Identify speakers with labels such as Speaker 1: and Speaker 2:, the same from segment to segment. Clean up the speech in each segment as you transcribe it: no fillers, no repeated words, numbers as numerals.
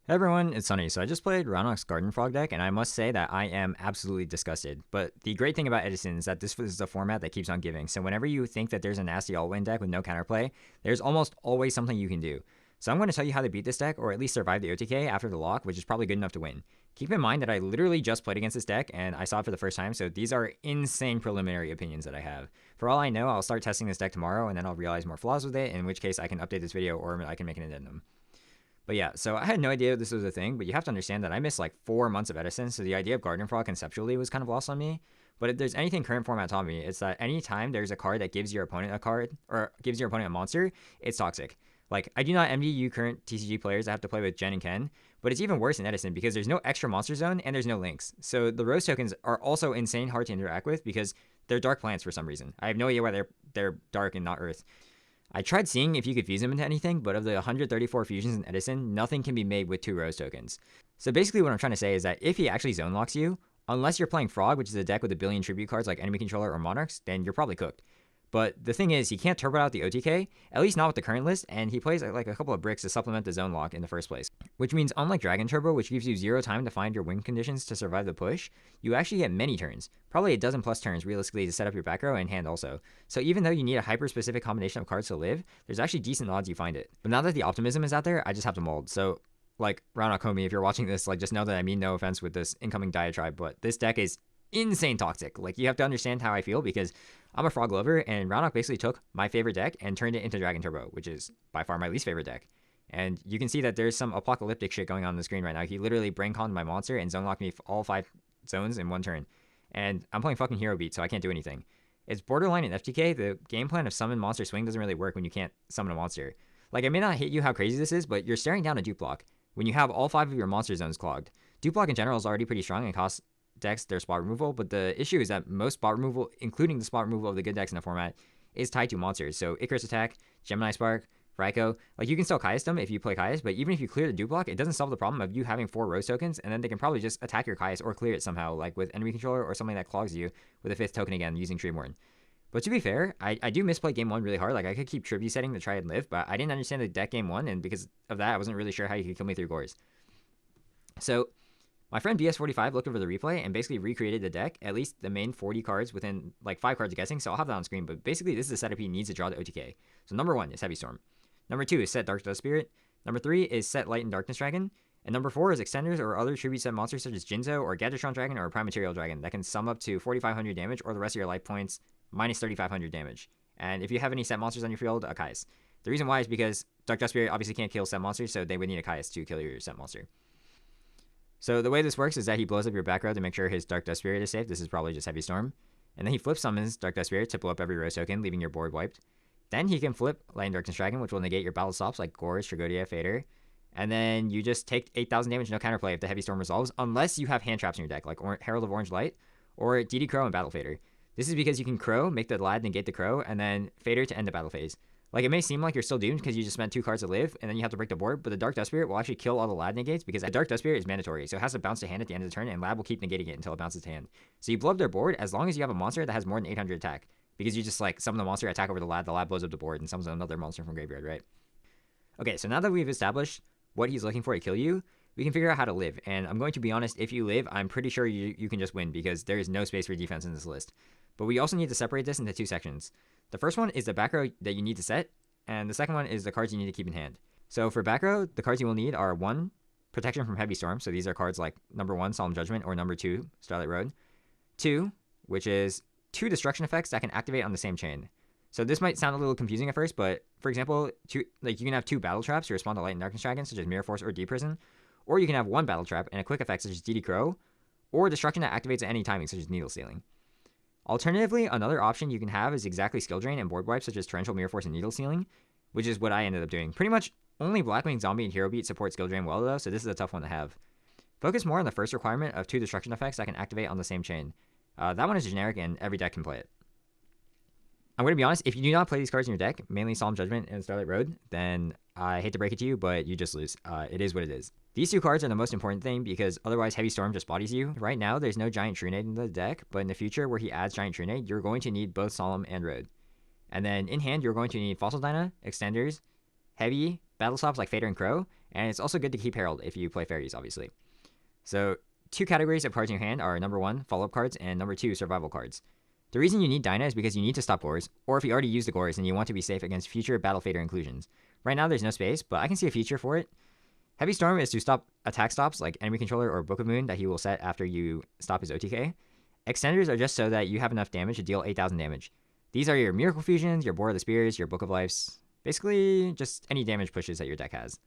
Speaker 1: Hey everyone, it's Sunny. So I just played Rannoch's Garden Frog deck, and I must say that I am absolutely disgusted. But the great thing about Edison is that this is the format that keeps on giving. So whenever you think that there's a nasty all-win deck with no counterplay, there's almost always something you can do. So I'm going to tell you how to beat this deck, or at least survive the OTK after the lock, which is probably good enough to win. Keep in mind that I literally just played against this deck, and I saw it for the first time, so these are insane preliminary opinions that I have. For all I know, I'll start testing this deck tomorrow, and then I'll realize more flaws with it, in which case I can update this video, or I can make an addendum. But yeah, so I had no idea this was a thing, but you have to understand that I missed like 4 months of Edison, so the idea of Garden Frog conceptually was kind of lost on me. But if there's anything current format taught me, it's that anytime there's a card that gives your opponent a card, or gives your opponent a monster, it's toxic. Like, I do not envy you current TCG players that have to play with Jen and Ken, but it's even worse in Edison because there's no extra monster zone and there's no links. So the Rose tokens are also insane hard to interact with because they're dark plants for some reason. I have no idea why they're dark and not Earth. I tried seeing if you could fuse them into anything, but of the 134 fusions in Edison, nothing can be made with 2 Rose tokens. So basically what I'm trying to say is that if he actually zone locks you, unless you're playing Frog, which is a deck with a billion tribute cards like Enemy Controller or Monarchs, then you're probably cooked. But the thing is, he can't turbo out the OTK, at least not with the current list, and he plays like a couple of bricks to supplement the zone lock in the first place. Which means unlike Dragon Turbo, which gives you 0 time to find your win conditions to survive the push, you actually get many turns, probably a dozen plus turns realistically to set up your back row and hand also. So even though you need a hyper-specific combination of cards to live, there's actually decent odds you find it. But now that the optimism is out there, I just have to mold. So like, Rannoch homie, if you're watching this, like just know that I mean no offense with this incoming diatribe, but this deck is insane toxic. Like, you have to understand how I feel because I'm a Frog lover, and Rannoch basically took my favorite deck and turned it into Dragon Turbo, which is by far my least favorite deck. And you can see that there's some apocalyptic shit going on the screen right now. He literally brain conned my monster and zone locked me all 5 zones in 1 turn. And I'm playing fucking Hero Beat, so I can't do anything. It's borderline in FTK. The game plan of summon monster swing doesn't really work when you can't summon a monster. Like, I may not hate you how crazy this is, but you're staring down a dupe block when you have all 5 of your monster zones clogged. Dupe block in general is already pretty strong and costs decks their spot removal, but the issue is that most spot removal, including the spot removal of the good decks in the format, is tied to monsters. So Icarus Attack, Gemini Spark, Raikou, like you can still Kaius them if you play Kaius, but even if you clear the dupe block, it doesn't solve the problem of you having 4 Rose tokens, and then they can probably just attack your Kaius or clear it somehow, like with Enemy Controller or something that clogs you with a 5th token again using Treeborn. But to be fair, I do misplay game 1 really hard. Like, I could keep tribute setting to try and live, but I didn't understand the deck game 1, and because of that, I wasn't really sure how you could kill me through Gores. So my friend BS45 looked over the replay and basically recreated the deck, at least the main 40 cards within like 5 cards of guessing, so I'll have that on screen, but basically this is the setup he needs to draw the OTK. So number 1 is Heavy Storm. Number 2 is set Dark Dust Spirit. Number 3 is set Light and Darkness Dragon. And number 4 is extenders or other tribute set monsters such as Jinzo or Gadgetron Dragon or Prime Material Dragon that can sum up to 4,500 damage or the rest of your life points minus 3,500 damage. And if you have any set monsters on your field, a Kaius. The reason why is because Dark Dust Spirit obviously can't kill set monsters, so they would need a Kaius to kill your set monster. So the way this works is that he blows up your back row to make sure his Dark Dust Spirit is safe. This is probably just Heavy Storm. And then he flip summons Dark Dust Spirit to blow up every Rose token, leaving your board wiped. Then he can flip Light and Darkness Dragon, which will negate your battle stops like Gores, Tragodia, Fader. And then you just take 8,000 damage, no counterplay if the Heavy Storm resolves, unless you have hand traps in your deck, like Herald of Orange Light, or DD Crow and Battle Fader. This is because you can Crow, make the Lad negate the Crow, and then Fader to end the battle phase. Like, it may seem like you're still doomed because you just spent 2 cards to live, and then you have to break the board, but the Dark Dust Spirit will actually kill all the Lad negates because the Dark Dust Spirit is mandatory, so it has to bounce to hand at the end of the turn, and Lad will keep negating it until it bounces to hand. So you blow up their board as long as you have a monster that has more than 800 attack, because you just, like, summon the monster, attack over the Lad blows up the board, and summons another monster from graveyard, right? Okay, so now that we've established what he's looking for to kill you, we can figure out how to live, and I'm going to be honest, if you live, I'm pretty sure you can just win, because there is no space for defense in this list. But we also need to separate this into 2 sections. The first one is the back row that you need to set, and the second one is the cards you need to keep in hand. So for back row, the cards you will need are 1, Protection from Heavy Storm, so these are cards like number 1, Solemn Judgment, or number 2, Starlight Road. 2, which is 2 destruction effects that can activate on the same chain. So this might sound a little confusing at first, but for example, you can have 2 battle traps to respond to Light and Darkness Dragons, such as Mirror Force or Deep Prison, or you can have 1 battle trap and a quick effect such as DD Crow, or destruction that activates at any timing, such as Needle Stealing. Alternatively, another option you can have is exactly Skill Drain and board wipes such as Torrential, Mirror Force, and Needle Stealing, which is what I ended up doing. Pretty much only Blackwing, Zombie, and Hero Beat support Skill Drain well though, so this is a tough one to have. Focus more on the first requirement of 2 destruction effects that can activate on the same chain. That one is generic and every deck can play it. I'm going to be honest, if you do not play these cards in your deck, mainly Solemn Judgment and Starlight Road, then I hate to break it to you, but you just lose. It is what it is. These 2 cards are the most important thing because otherwise Heavy Storm just bodies you. Right now, there's no Giant Trunade in the deck, but in the future where he adds Giant Trunade, you're going to need both Solemn and Road. And then in hand, you're going to need Fossil Dyna, Extenders, Heavy, Battle Stops like Fader and Crow, And it's also good to keep Herald if you play fairies, obviously. So 2 categories of cards in your hand are number 1, follow-up cards, and number 2, survival cards. The reason you need Dyna is because you need to stop Gores, or if you already used the Gores and you want to be safe against future Battle Fader inclusions. Right now there's no space, but I can see a future for it. Heavy Storm is to stop attack stops like Enemy Controller or Book of Moon that he will set after you stop his OTK. Extenders are just so that you have enough damage to deal 8,000 damage. These are your Miracle Fusions, your Boar of the Spears, your Book of Lives, basically just any damage pushes that your deck has.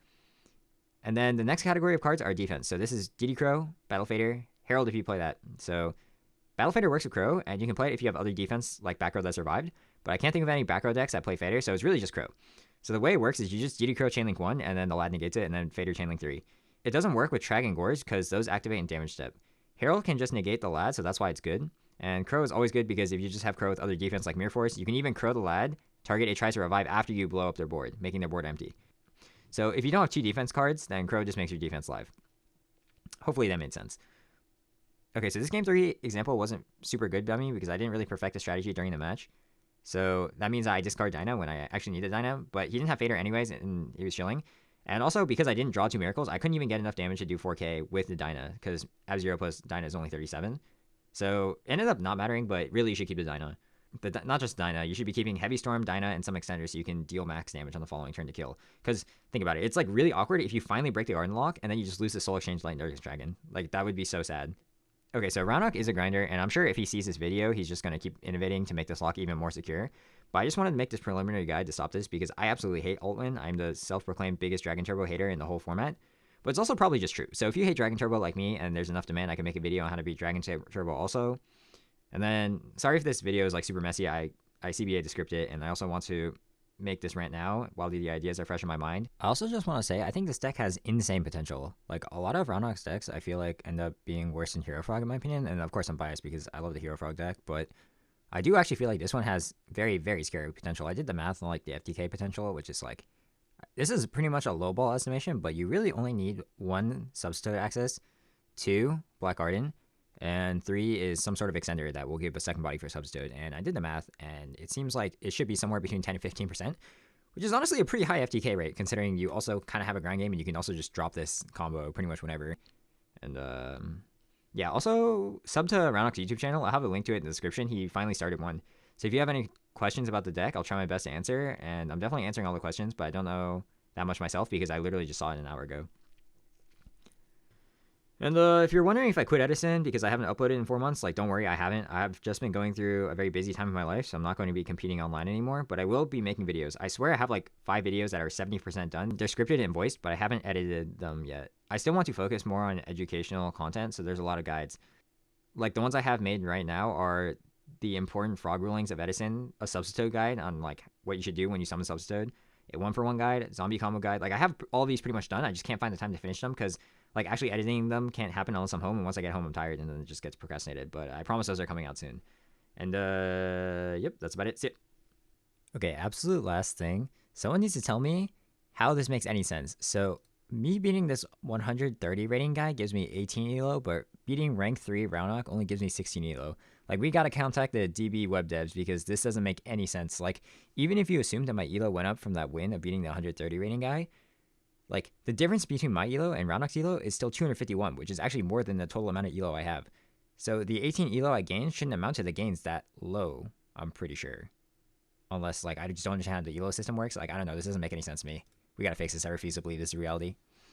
Speaker 1: And then the next category of cards are defense. So this is DD Crow, Battle Fader, Herald if you play that. So Battle Fader works with Crow, and you can play it if you have other defense like back row that survived, but I can't think of any back row decks that play Fader, so it's really just Crow. So the way it works is you just DD Crow Chainlink 1, and then the Lad negates it, and then Fader Chainlink 3. It doesn't work with Trag and Gores because those activate in damage step. Herald can just negate the Lad, so that's why it's good. And Crow is always good because if you just have Crow with other defense like Mirror Force, you can even Crow the Lad, target it tries to revive after you blow up their board, making their board empty. So if you don't have 2 defense cards, then Crow just makes your defense live. Hopefully that made sense. Okay, so this game 3 example wasn't super good by me because I didn't really perfect the strategy during the match. So that means I discard Dyna when I actually needed Dyna, but he didn't have Fader anyways, and he was chilling. And also, because I didn't draw 2 Miracles, I couldn't even get enough damage to do 4k with the Dyna, because Ab-Zero plus Dyna is only 37. So it ended up not mattering, but really you should keep the Dyna. Not just Dyna, you should be keeping Heavy Storm, Dyna, and some extenders so you can deal max damage on the following turn to kill. Because, think about it, it's like really awkward if you finally break the Arden Lock, and then you just lose the Soul Exchange Light Darkest Dragon. Like, that would be so sad. Okay, so Roundock is a grinder, and I'm sure if he sees this video, he's just going to keep innovating to make this lock even more secure. But I just wanted to make this preliminary guide to stop this because I absolutely hate Altwin. I'm the self-proclaimed biggest Dragon Turbo hater in the whole format. But it's also probably just true. So if you hate Dragon Turbo like me, and there's enough demand, I can make a video on how to beat Dragon Turbo also. And then, sorry if this video is like super messy, I CBA to script it, and I also want to make this rant now while the ideas are fresh in my mind. I also just want to say, I think this deck has insane potential. Like, a lot of Roundhock's decks, I feel like, end up being worse than Hero Frog in my opinion, and of course I'm biased because I love the Hero Frog deck, but I do actually feel like this one has very, very scary potential. I did the math on, like, the FTK potential, which is, like, this is pretty much a lowball estimation, but you really only need 1 Substitute access, 2 Black Arden, and 3 is some sort of extender that will give a second body for Substitute. And I did the math, and it seems like it should be somewhere between 10 and 15%, which is honestly a pretty high FTK rate, considering you also kind of have a grind game, and you can also just drop this combo pretty much whenever. And, yeah, also, sub to Roundhock's YouTube channel. I'll have a link to it in the description. He finally started one. So if you have any questions about the deck, I'll try my best to answer, and I'm definitely answering all the questions, but I don't know that much myself because I literally just saw it an hour ago. And if you're wondering if I quit Edison because I haven't uploaded in 4 months, like, don't worry, I haven't. I've just been going through a very busy time in my life, so I'm not going to be competing online anymore, but I will be making videos. I swear I have like 5 videos that are 70% done. They're scripted and voiced, but I haven't edited them yet. I still want to focus more on educational content, so there's a lot of guides. Like, the ones I have made right now are the important frog rulings of Edison, a Substitute guide on, like, what you should do when you summon Substitute, a 1-for-1 guide, zombie combo guide. Like, I have all these pretty much done. I just can't find the time to finish them because, like, actually editing them can't happen unless I'm home, and once I get home I'm tired and then it just gets procrastinated. But I promise those are coming out soon. And yep, that's about it. See ya. Okay, absolute last thing. Someone needs to tell me how this makes any sense. So me beating this 130 rating guy gives me 18 elo, but beating rank 3 Roundhock only gives me 16 elo. Like, we gotta contact the DB web devs because this doesn't make any sense. Like, even if you assume that my elo went up from that win of beating the 130 rating guy, like, the difference between my elo and Roundhock's elo is still 251, which is actually more than the total amount of elo I have. So the 18 elo I gained shouldn't amount to the gains that low, I'm pretty sure. Unless, like, I just don't understand how the elo system works. Like, I don't know, this doesn't make any sense to me. We gotta fix this. I refuse to believe this is reality.